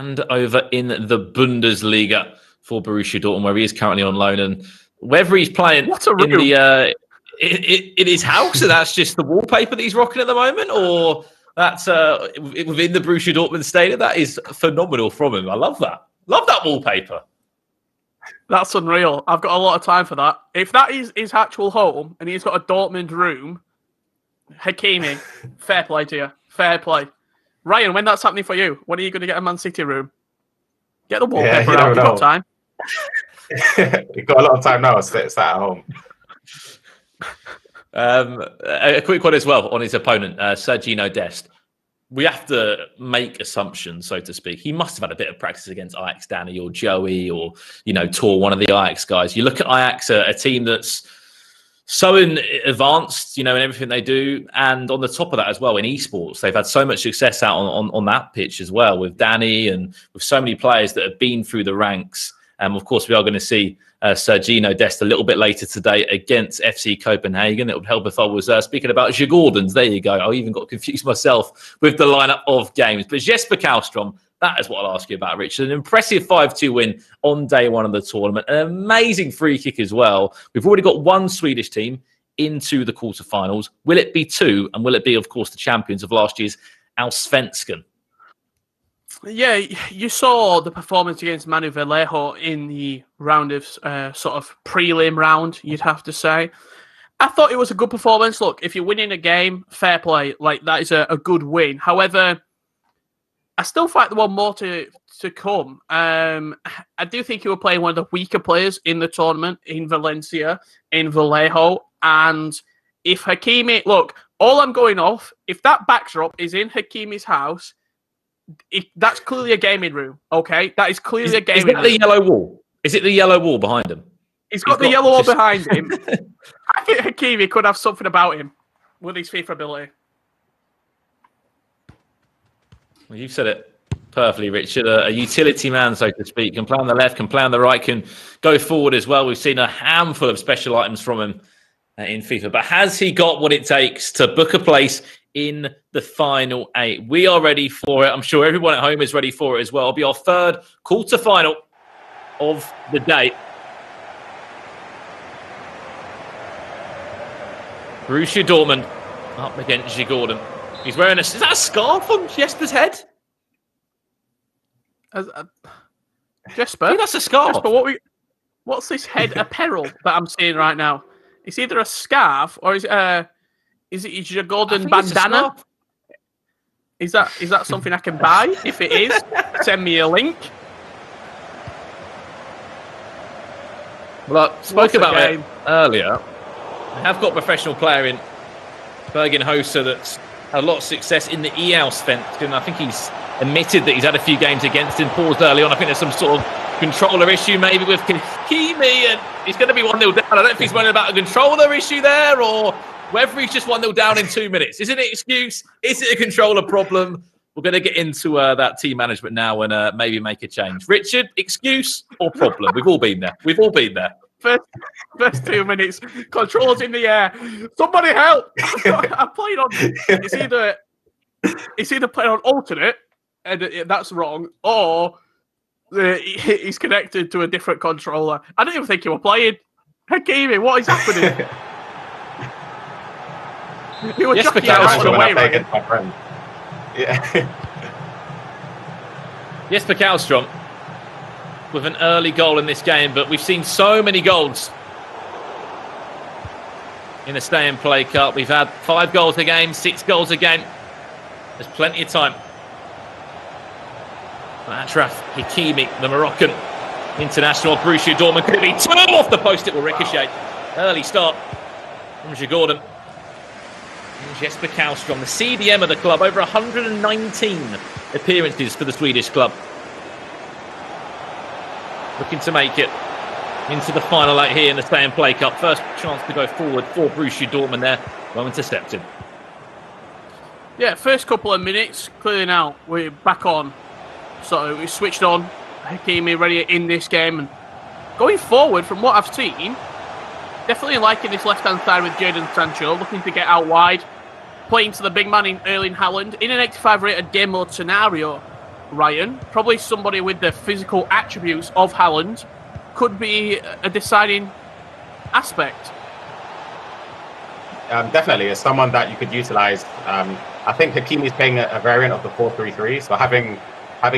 and over in the Bundesliga for Borussia Dortmund, where he is currently on loan. And whether he's playing in his house, and that's just the wallpaper that he's rocking at the moment, or that's within the Borussia Dortmund stadium, that is phenomenal from him. I love that. Love that wallpaper. That's unreal. I've got a lot of time for that. If that is his actual home and he's got a Dortmund room, Hakimi, fair play to you. Fair play. Ryan, when that's happening for you, when are you going to get a Man City room? Get the wallpaper out. You've got time. You've got a lot of time now. It's at home. A quick one as well on his opponent, Sergio Dest. We have to make assumptions, so to speak. He must have had a bit of practice against Ajax, Danny, or Joey, or, Tor, one of the Ajax guys. You look at Ajax, a team that's so advanced, in everything they do. And on the top of that as well, in esports, they've had so much success out on that pitch as well, with Danny and with so many players that have been through the ranks. Of course, we are going to see Sergio Dest a little bit later today against FC Copenhagen. It would help if I was speaking about Djurgardens. There you go. I even got confused myself with the lineup of games. But Jesper Karlström, that is what I'll ask you about, Richard. An impressive 5-2 win on day one of the tournament. An amazing free kick as well. We've already got one Swedish team into the quarterfinals. Will it be two? And will it be, of course, the champions of last year's Allsvenskan? Yeah, you saw the performance against Manu Vallejo in the round of sort of prelim round, you'd have to say. I thought it was a good performance. Look, if you're winning a game, fair play. Like, that is a good win. However, I still think there were more to come. I do think you were playing one of the weaker players in the tournament, in Valencia, in Vallejo. And if Hakimi... Look, all I'm going off, if that backdrop is in Hakimi's house... that's clearly a gaming room, okay? That is clearly a gaming room. Is it the yellow wall? Is it the yellow wall behind him? He's got the yellow wall behind him. I think Hakimi could have something about him with his FIFA ability. Well, you've said it perfectly, Richard. A utility man, so to speak. Can play on the left, can play on the right, can go forward as well. We've seen a handful of special items from him in FIFA. But has he got what it takes to book a place in the final 8? We are ready for it. I'm sure everyone at home is ready for it as well. It'll be our third quarter-final of the day. Borussia Dortmund up against Djurgardens. He's wearing is that a scarf on Jesper's head? Jesper? I think that's a scarf. Jesper, what's this head apparel that I'm seeing right now? It's either a scarf or is it a Djurgardens bandana? Is that something I can buy? If it is, send me a link. Well, I spoke about it earlier. I have got a professional player in Bergen Hosa that's had a lot of success in the Allsvenskan. I think he's admitted that he's had a few games against him, paused early on. I think there's some sort of controller issue maybe with Hakimi, and he's going to be 1-0 down. I don't know if he's running about a controller issue there or whether he's just 1-0 down in 2 minutes. Is it an excuse? Is it a controller problem? We're going to get into that team management now and maybe make a change. Richard, excuse or problem? We've all been there. We've all been there. First 2 minutes, controls in the air. Somebody help! I'm playing on. It's either playing on alternate, and that's wrong, or he's connected to a different controller. I don't even think you were playing. Hakimi, what is happening? You were jockeying out of the way, right? My friend. Yeah. Jesper Karlström with an early goal in this game, but we've seen so many goals in the Stayandplay Cup. We've had 5 goals a game, 6 goals a game. There's plenty of time. Achraf Hakimi, the Moroccan international, Borussia Dortmund, could be 2 off the post. It will ricochet. Early start from Djurgardens. Jesper Karlström, the CDM of the club, over 119 appearances for the Swedish club. Looking to make it into the final 8 here in the Stayandplay Cup. First chance to go forward for Borussia Dortmund there. Well intercepted. Yeah, first couple of minutes, clearly now we're back on. So we switched on. Hakimi ready in this game. And going forward, from what I've seen, definitely liking this left-hand side with Jadon Sancho, looking to get out wide, playing to the big man in Erling Haaland. In an 85 rated game mode scenario, Ryan, probably somebody with the physical attributes of Haaland, could be a deciding aspect. Definitely, it's someone that you could utilize. I think Hakimi's playing a variant of the 4-3-3, so having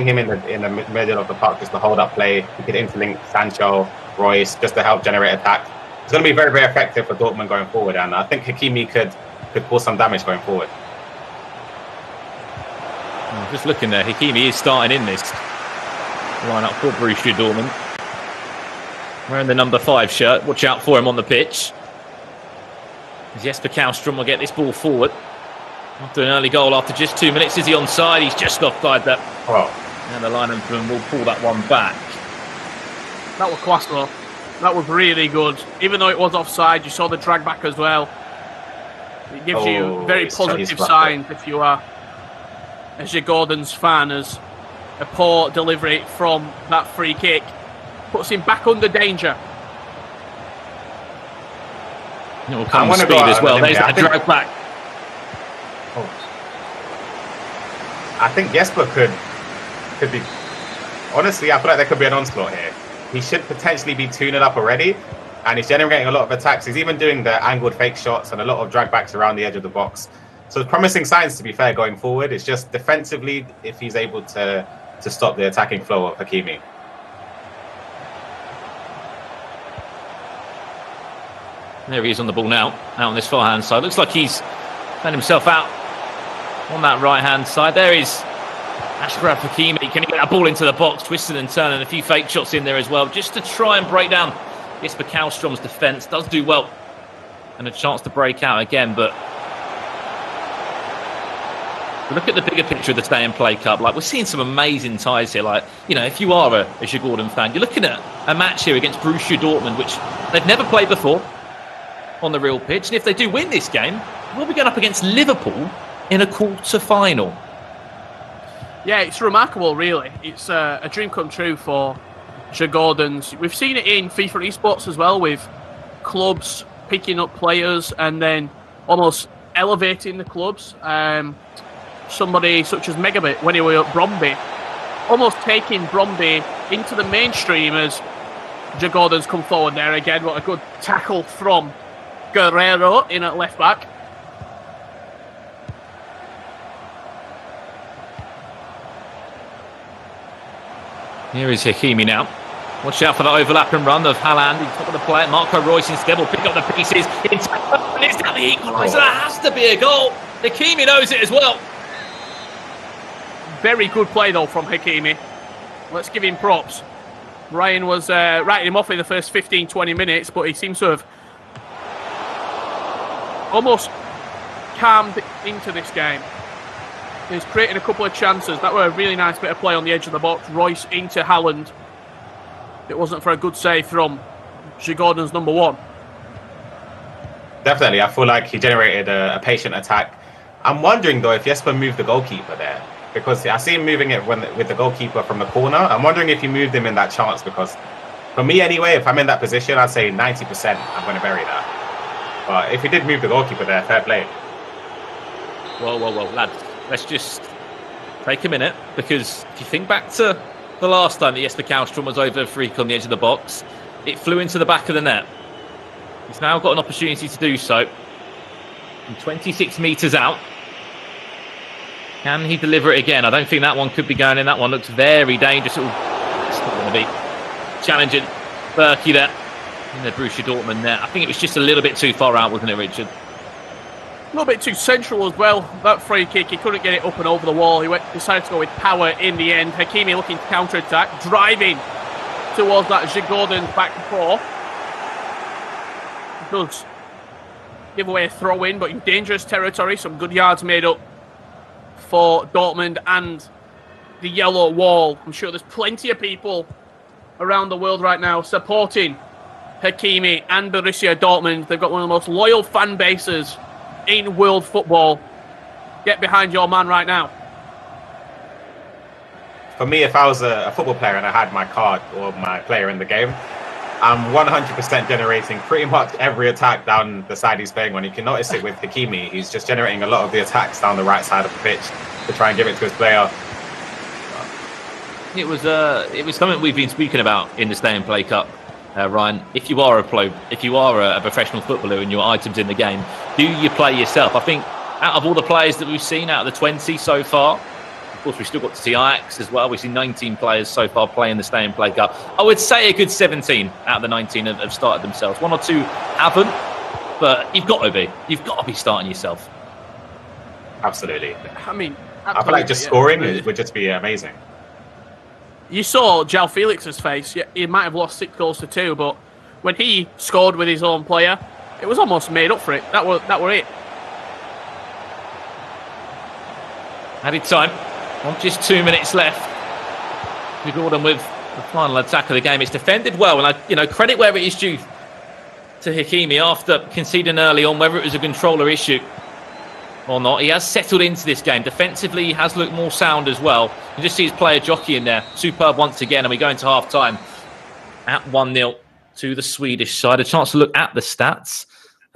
him in the middle of the park just to hold up play, he could interlink Sancho, Royce, just to help generate attack. It's going to be very, very effective for Dortmund going forward, and I think Hakimi could cause some damage going forward. Just looking there, Hakimi is starting in this lineup for Borussia Dortmund. Wearing the number 5 shirt. Watch out for him on the pitch. Jesper Karlström will get this ball forward. After an early goal, after just 2 minutes, is he onside? He's just offside that. Oh. And the linesman will pull that one back. That was class though. That was really good. Even though it was offside, you saw the drag back as well. It gives you very positive signs if you are a Djurgardens fan, as a poor delivery from that free kick puts him back under danger. It will come with speed as well. There's that drag back. Oh. I think Jesper could be. Honestly, I feel like there could be an onslaught here. He should potentially be 2-0 up already, and he's generating a lot of attacks. He's even doing the angled fake shots and a lot of drag backs around the edge of the box. So it's promising signs, to be fair, going forward. It's just defensively, if he's able to stop the attacking flow of Hakimi. There he is on the ball now, out on this far-hand side. Looks like he's found himself out on that right-hand side. There is Achraf Hakimi. Can he get that ball into the box, twisting and turning, a few fake shots in there as well, just to try and break down Jesper Karlström's defence. Does do well, and a chance to break out again, but look at the bigger picture of the Stayandplay Cup. Like, we're seeing some amazing ties here. Like, you know, if you are a Djurgardens fan, you're looking at a match here against Borussia Dortmund, which they've never played before on the real pitch. And if they do win this game, we'll be going up against Liverpool in a quarter-final. Yeah, it's remarkable, really. It's a dream come true for Djurgardens. We've seen it in FIFA esports as well, with clubs picking up players and then almost elevating the clubs. Somebody such as Megabit, when he was at Bromby, almost taking Bromby into the mainstream as Djurgardens come forward there again. What a good tackle from Guerrero in at left back. Here is Hakimi now. Watch out for the overlap and run of Haaland. He's top of the play. Marco Royce instead will pick up the pieces. It's down the equaliser. That has to be a goal. Hakimi knows it as well. Very good play though from Hakimi. Let's give him props. Ryan was writing him off in the first 15-20 minutes, but he seems to have almost calmed into this game. He's created a couple of chances. That were a really nice bit of play on the edge of the box. Royce into Haaland. It wasn't for a good save from Djurgardens number 1. Definitely, I feel like he generated a patient attack. I'm wondering though if Jesper moved the goalkeeper there, because I see him moving it with the goalkeeper from the corner. I'm wondering if he moved him in that chance, because for me anyway, if I'm in that position, I'd say 90% I'm going to bury that. But if he did move the goalkeeper there, fair play. Whoa, lads. Let's just take a minute, because if you think back to the last time that Jesper Karlström was over a freak on the edge of the box, it flew into the back of the net. He's now got an opportunity to do so. From 26 metres out. Can he deliver it again? I don't think that one could be going in. That one looks very dangerous. It's not going to be challenging Berkey there in the Borussia Dortmund net. I think it was just a little bit too far out, wasn't it, Richard? A little bit too central as well. That free kick, he couldn't get it up and over the wall. He decided to go with power in the end. Hakimi looking to counter-attack, driving towards that Djurgardens back four. Does give away a throw-in, but in dangerous territory. Some good yards made up for Dortmund and the yellow wall. I'm sure there's plenty of people around the world right now supporting Hakimi and Borussia Dortmund. They've got one of the most loyal fan bases in world football. Get behind your man right now. For me, if I was a football player and I had my card or my player in the game, I'm 100% generating pretty much every attack down the side he's playing on. You can notice it with Hakimi. He's just generating a lot of the attacks down the right side of the pitch to try and give it to his player. It was something we've been speaking about in the Stayandplay Cup, Ryan. If you are a professional footballer and your items in the game, do you play yourself? I think out of all the players that we've seen, out of the 20 so far, of course we've still got to see Ajax as well. We've seen 19 players so far playing the Stayandplay Cup. I would say a good 17 out of the 19 have started themselves. 1 or 2 haven't, but you've got to be starting yourself. Absolutely. I mean, I feel like just scoring would just be amazing. You saw João Felix's face. Yeah, he might have lost 6 goals to 2, but when he scored with his own player, it was almost made up for it. That were it. Added time. Just 2 minutes left. Djurgården with the final attack of the game. It's defended well, and credit where it is due to Hakimi after conceding early on, whether it was a controller issue or not. He has settled into this game. Defensively, he has looked more sound as well. You just see his player jockey in there. Superb once again, and we go into half-time at 1-0 to the Swedish side. A chance to look at the stats.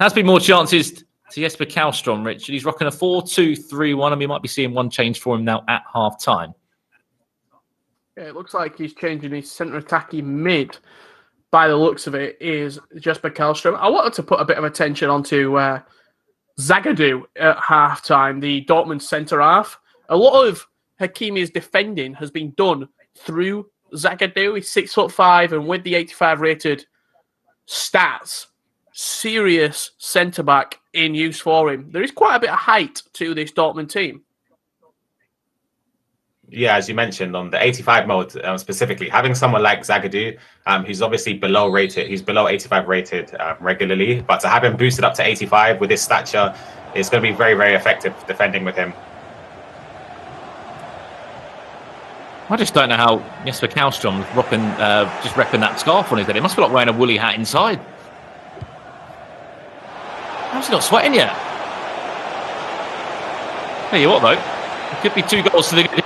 Has been more chances to Jesper Karlström, Richard. He's rocking a 4-2-3-1, and we might be seeing one change for him now at half-time. Yeah, it looks like he's changing his centre attacking mid. By the looks of it, is Jesper Karlström. I wanted to put a bit of attention onto Zagadou at half-time, the Dortmund centre-half. A lot of Hakimi's defending has been done through Zagadou. He's 6'5", and with the 85 rated stats, serious centre-back in use for him. There is quite a bit of height to this Dortmund team. Yeah, as you mentioned, on the 85 mode specifically, having someone like Zagadou, who's obviously below rated, he's below 85 rated regularly, but to have him boosted up to 85 with his stature, it's going to be very, very effective defending with him. I just don't know how Jesper Karlström is just repping that scarf on his head. He must be like wearing a woolly hat inside. How's he not sweating yet? Tell you what, though, it could be 2 goals to the good.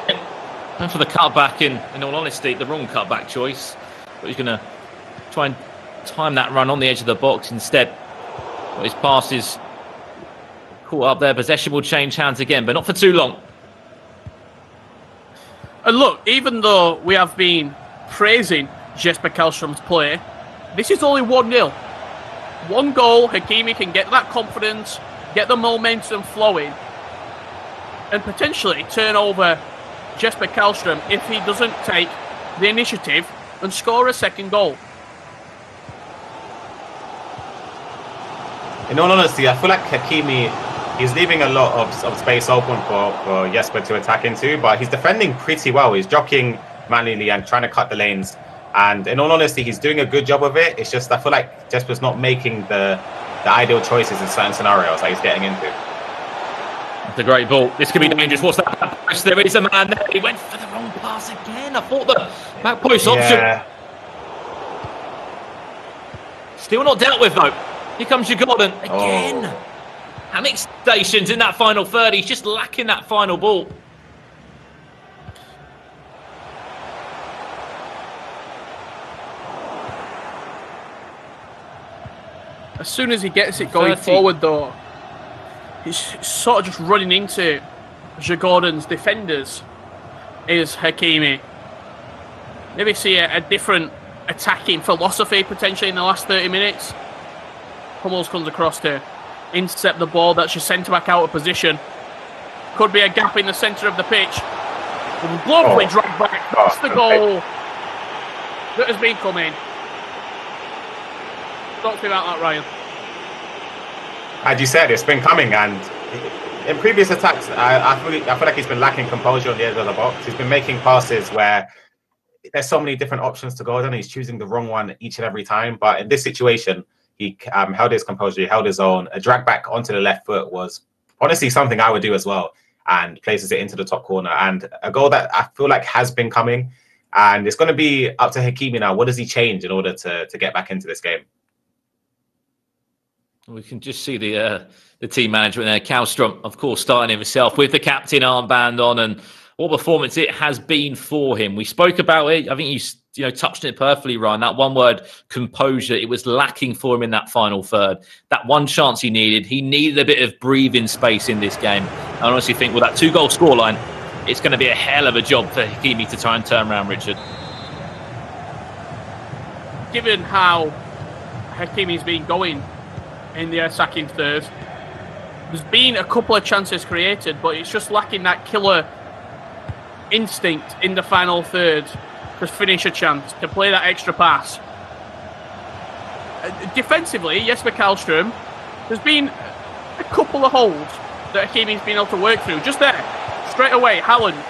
And for the cutback, in all honesty, the wrong cutback choice. But he's going to try and time that run on the edge of the box instead. But his pass is caught up there. Possession will change hands again, but not for too long. And look, even though we have been praising Jesper Karlström's play, this is only 1-0. 1 goal, Hakimi can get that confidence, get the momentum flowing, and potentially turn over Jesper Karlström if he doesn't take the initiative and score a second goal. In all honesty, I feel like Hakimi, he's leaving a lot of space open for Jesper to attack into, but he's defending pretty well. He's jockeying manually and trying to cut the lanes. And in all honesty, he's doing a good job of it. It's just I feel like Jesper's not making the ideal choices in certain scenarios that he's getting into. It's a great ball. This could be dangerous. What's that? There is a man there. He went for the wrong pass again. I thought the back post option. Still not dealt with, though. Here comes Djurgården again. Hammock stations in that final third. He's just lacking that final ball. As soon as he gets it going forward, though, he's sort of just running into Djurgården's defenders, is Hakimi. Maybe see a different attacking philosophy potentially in the last 30 minutes. Hummels comes across to intercept the ball. That's your centre-back out of position. Could be a gap in the centre of the pitch. Lovely drag back. That's the goal that has been coming. Talk to me about that, Ryan. As you said, it's been coming, and in previous attacks, I feel like he's been lacking composure on the edge of the box. He's been making passes where there's so many different options to go on, and he's choosing the wrong one each and every time. But in this situation, he held his composure, he held his own. A drag back onto the left foot was honestly something I would do as well, and places it into the top corner. And a goal that I feel like has been coming, and it's going to be up to Hakimi now. What does he change in order to get back into this game? We can just see the team management there. Karlström, of course, starting himself with the captain armband on, and what performance it has been for him. We spoke about it. I think you touched it perfectly, Ryan. That one word, composure, it was lacking for him in that final third. That one chance he needed a bit of breathing space in this game. I honestly think with that 2-goal scoreline, it's going to be a hell of a job for Hakimi to try and turn around, Richard. Given how Hakimi's been going in the attacking third, there's been a couple of chances created, but it's just lacking that killer instinct in the final third to finish a chance, to play that extra pass. Defensively, Jesper Karlström, there's been a couple of holes that Hakimi's been able to work through. Just there, straight away, Haaland,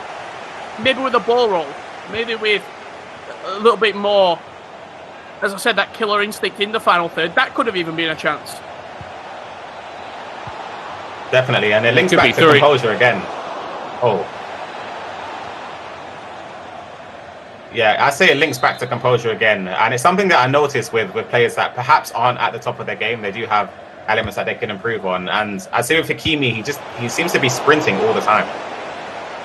maybe with a ball roll, maybe with a little bit more, as I said, that killer instinct in the final third. That could have even been a chance. Definitely, and it links back to composure again. Oh. Yeah, I say it links back to composure again. And it's something that I noticed with players that perhaps aren't at the top of their game. They do have elements that they can improve on. And I say with Hakimi, he seems to be sprinting all the time,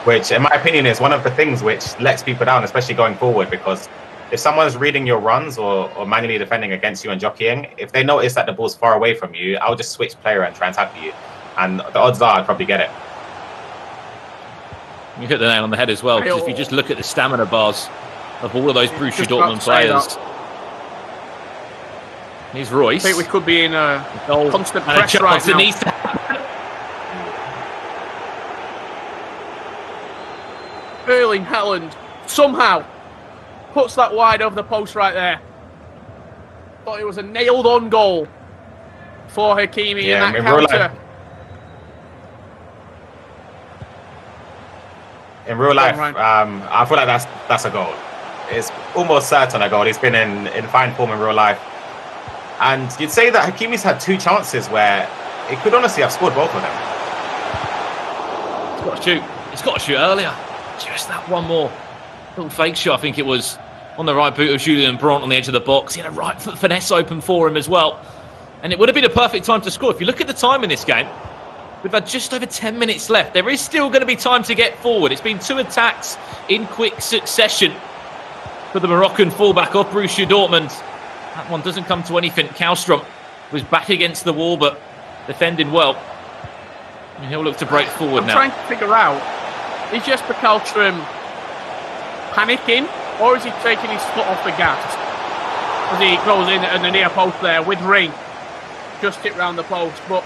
which in my opinion is one of the things which lets people down, especially going forward, because if someone's reading your runs or manually defending against you and jockeying, if they notice that the ball's far away from you, I'll just switch player and try and tackle you. And the odds are I'd probably get it. You hit the nail on the head as well, because if you just look at the stamina bars of all of those Borussia Dortmund players. Here's Royce. I think we could be in a constant pressure right now. Erling Haaland somehow puts that wide over the post right there. Thought it was a nailed-on goal for Hakimi in that counter. In real life, I feel like that's a goal. It's almost certain a goal. He's been in fine form in real life. And you'd say that Hakimi's had two chances where he could honestly have scored both of them. He's got to shoot. He's got to shoot earlier. Just that one more little fake shot. I think it was on the right boot of Julien Brandt on the edge of the box. He had a right foot finesse open for him as well. And it would have been a perfect time to score. If you look at the time in this game, we've had just over 10 minutes left. There is still going to be time to get forward. It's been 2 attacks in quick succession for the Moroccan fullback of Borussia Dortmund. That one doesn't come to anything. Karlström was back against the wall, but defending well. And he'll look to break forward now. I'm trying to figure out, is Jesper Karlström panicking, or is he taking his foot off the gas as he goes in at the near post there with Ring? Just hit round the post, but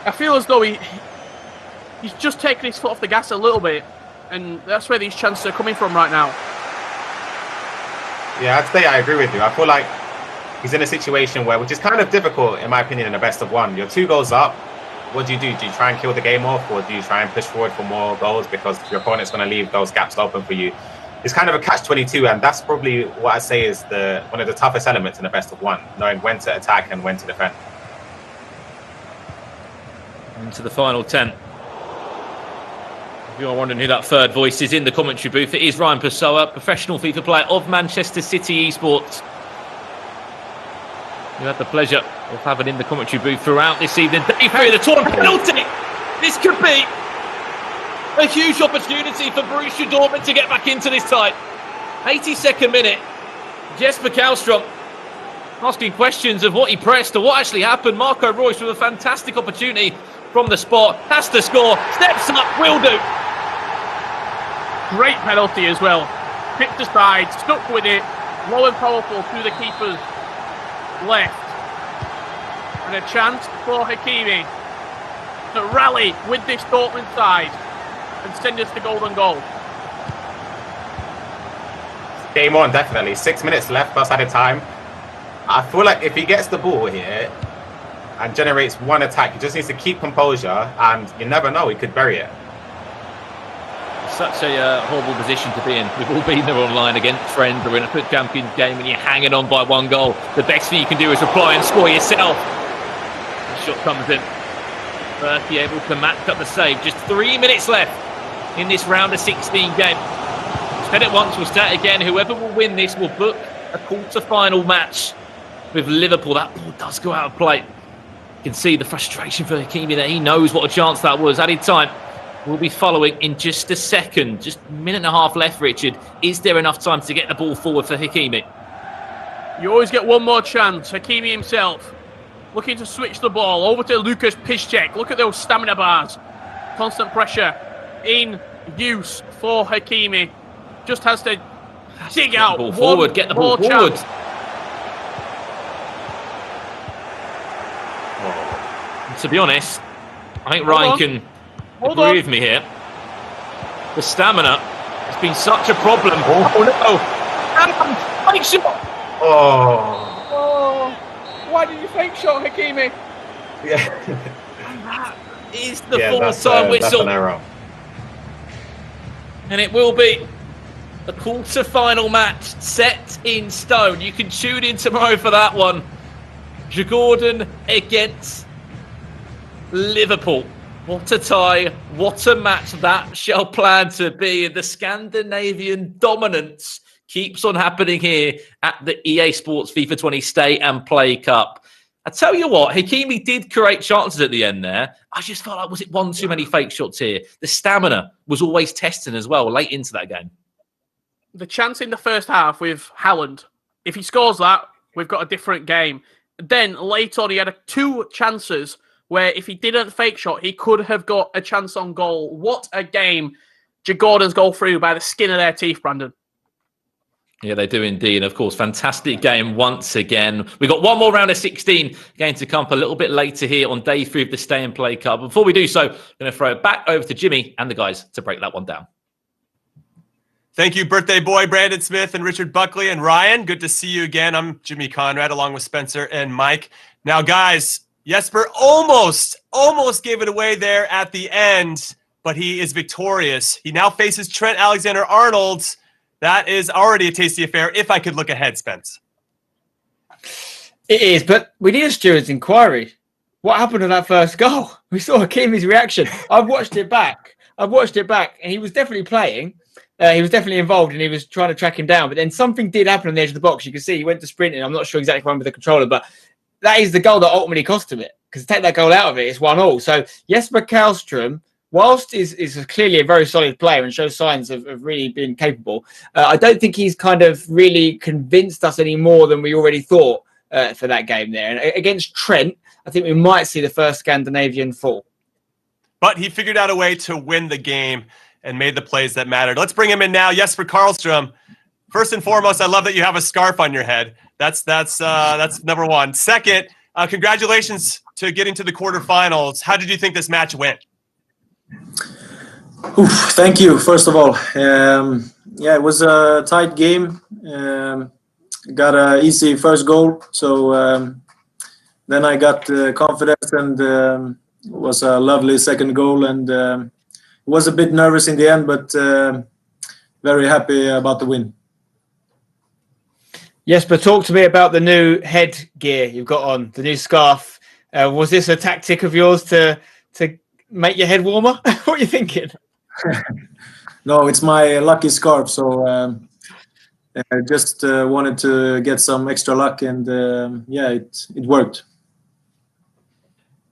I feel as though he's just taking his foot off the gas a little bit, and that's where these chances are coming from right now. Yeah, I'd say I agree with you. I feel like he's in a situation where, which is kind of difficult, in my opinion, in a best of one. You're 2 goals up. What do? Do you try and kill the game off, or do you try and push forward for more goals because your opponent's going to leave those gaps open for you? It's kind of a catch-22, and that's probably what I say is one of the toughest elements in a best of one, knowing when to attack and when to defend. Into the final 10. If you're wondering who that third voice is in the commentary booth, it is Ryan Pessoa, professional FIFA player of Manchester City Esports. You had the pleasure of having in the commentary booth throughout this evening. Day 3 of the tournament penalty. This could be a huge opportunity for Borussia Dortmund to get back into this tie. 82nd minute. Jesper Karlström asking questions of what he pressed or what actually happened. Marco Reus with a fantastic opportunity from the spot. Has to score. Steps up. Will do. Great penalty as well. Picked aside. Stuck with it. Low and powerful to the keeper's left. And a chance for Hakimi to rally with this Dortmund side and send us the golden goal. Game on, definitely. 6 minutes left plus added time. I feel like if he gets the ball here and generates one attack, he just needs to keep composure, and you never know, he could bury it. Such a horrible position to be in. We've all been there online against friends or in a FUT Champions game and you're hanging on by 1 goal. The best thing you can do is reply and score yourself. The shot comes in. Berkey able to match up the save. Just 3 minutes left in this round of 16 game. Said it once, we'll start again. Whoever will win this will book a quarter-final match with Liverpool. That ball does go out of play. You can see the frustration for Hakimi there. He knows what a chance that was. Added time. We'll be following in just a second. Just a minute and a half left, Richard. Is there enough time to get the ball forward for Hakimi? You always get one more chance. Hakimi himself looking to switch the ball over to Lukas Piszczek. Look at those stamina bars. Constant pressure in use for Hakimi. Just has to dig out ball forward, get the ball forward. To be honest, I think Ryan can agree with me here. The stamina has been such a problem. Oh no! Fake shot! Oh! Why did you fake shot, Hakimi? Yeah. And that is the full-time whistle. That's an error. And it will be a quarter-final match set in stone. You can tune in tomorrow for that one. Djurgården against Liverpool. What a tie. What a match that shall plan to be. And the Scandinavian dominance keeps on happening here at the EA Sports FIFA 20 Stay and Play Cup. I tell you what, Hakimi did create chances at the end there. I just felt like, was it one too many fake shots here? The stamina was always testing as well late into that game. The chance in the first half with Haaland, if he scores that, we've got a different game. Then late on, he had 2 chances where if he didn't fake shot, he could have got a chance on goal. What a game. Djurgården's goal through by the skin of their teeth, Brandon. Yeah, they do indeed. And of course, fantastic game once again. We've got one more round of 16 going to come up a little bit later here on day 3 of the Stay and Play Cup. Before we do so, I'm going to throw it back over to Jimmy and the guys to break that one down. Thank you, birthday boy, Brandon Smith and Richard Buckley and Ryan. Good to see you again. I'm Jimmy Conrad along with Spencer and Mike. Now, guys, Jesper almost gave it away there at the end, but he is victorious. He now faces Trent Alexander-Arnold. That is already a tasty affair, if I could look ahead, Spence. It is, but we need a steward's inquiry. What happened to that first goal? We saw Hakimi's reaction. I've watched it back, and he was definitely playing. He was definitely involved, and he was trying to track him down. But then something did happen on the edge of the box. You can see he went to sprinting. I'm not sure exactly what happened with the controller, but that is the goal that ultimately cost him it. Because to take that goal out of it, it's 1-1. So Jesper Karlström, whilst is clearly a very solid player and shows signs of really being capable, I don't think he's kind of really convinced us any more than we already thought for that game there. And against Trent, I think we might see the first Scandinavian fall. But he figured out a way to win the game and made the plays that mattered. Let's bring him in now. Jesper Karlström. First and foremost, I love that you have a scarf on your head. That's number one. Second, congratulations to getting to the quarterfinals. How did you think this match went? Thank you, first of all. It was a tight game. Got an easy first goal. So then I got confidence, and it was a lovely second goal. And was a bit nervous in the end, but very happy about the win. Yes, but talk to me about the new headgear you've got on, the new scarf. Was this a tactic of yours to make your head warmer? What are you thinking? No, it's my lucky scarf. So I just wanted to get some extra luck, and it worked.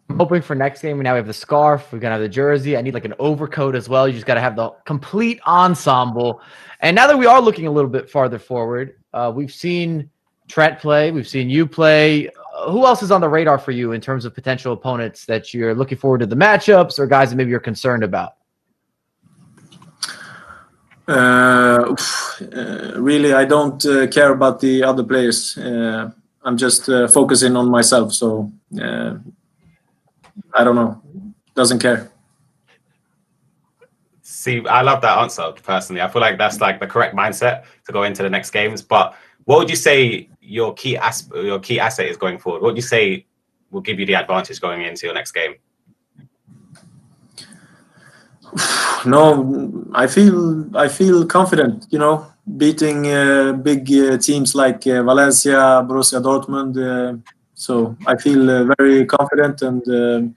I'm hoping for next game. Now we have the scarf. We're going to have the jersey. I need like an overcoat as well. You just got to have the complete ensemble. And now that we are looking a little bit farther forward, we've seen Trent play. We've seen you play. Who else is on the radar for you in terms of potential opponents that you're looking forward to the matchups, or guys that maybe you're concerned about? Really, I don't care about the other players. I'm just focusing on myself. So I don't know. Doesn't care. See, I love that answer personally. I feel like that's like the correct mindset to go into the next games. But what would you say your key asset is going forward? What would you say will give you the advantage going into your next game? No, I feel confident. You know, beating big teams like Valencia, Borussia Dortmund. So I feel very confident, and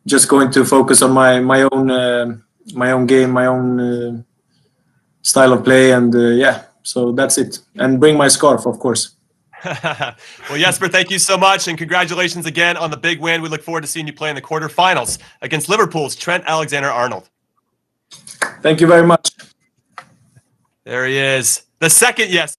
just going to focus on my own game, my own style of play, and so that's it. And bring my scarf, of course. Well, Jesper, thank you so much, and congratulations again on the big win. We look forward to seeing you play in the quarterfinals against Liverpool's Trent Alexander-Arnold. Thank you very much. There he is. The second yes.